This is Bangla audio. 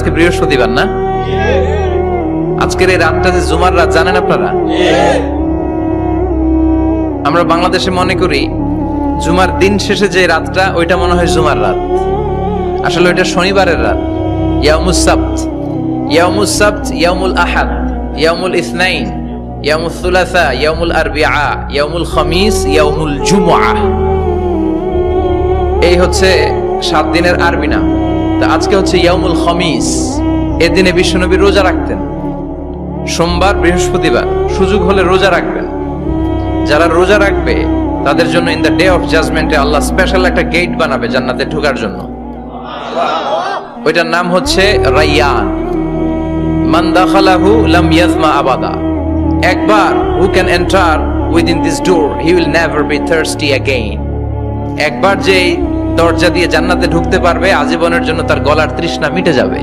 আজকে বৃহস্পতিবার না? আজকের এই রাতটা যে জুমার রাত জানেন আপনারা? আমরা বাংলাদেশে মনে করি জুমার দিন শেষে যে রাতটা ওইটা মনে হয় জুমার রাত, আসলে ওইটা শনিবারের রাত। ইয়াউমুস সাবত, ইয়াউমুস সাবত, ইয়াউমুল আহাদ, ইয়াউমুল ইসনাইন, ইয়াউমুল সুলাসা, ইয়াউমুল আরবিআ, ইয়াউমুল খামিস, ইয়াউমুল জুমআহ। এই হচ্ছে 7 দিনের আরবি নাম। তা আজকে হচ্ছে ইয়াউমুল খামিস। এই দিনে বিশ্বনবী রোজা রাখতেন, সোমবার বৃহস্পতিবার সুযোগ হলে রোজা রাখবেন। যারা রোজা রাখবে তাদের জন্য ইন দ্য ডে অফ জাজমেন্টে আল্লাহ স্পেশাল একটা গেট বানাবে জান্নাতে ঢোকার জন্য। ওইটার নাম হচ্ছে রাইয়ান। মান দাখালাহু লাম ইয়াজমা আবাদা। একবার who can enter within this door he will never be thirsty again. একবার যে দরজা দিয়ে জান্নাতে ঢুকতে পারবে আজীবনের জন্য তার গলার তৃষ্ণা মিটে যাবে।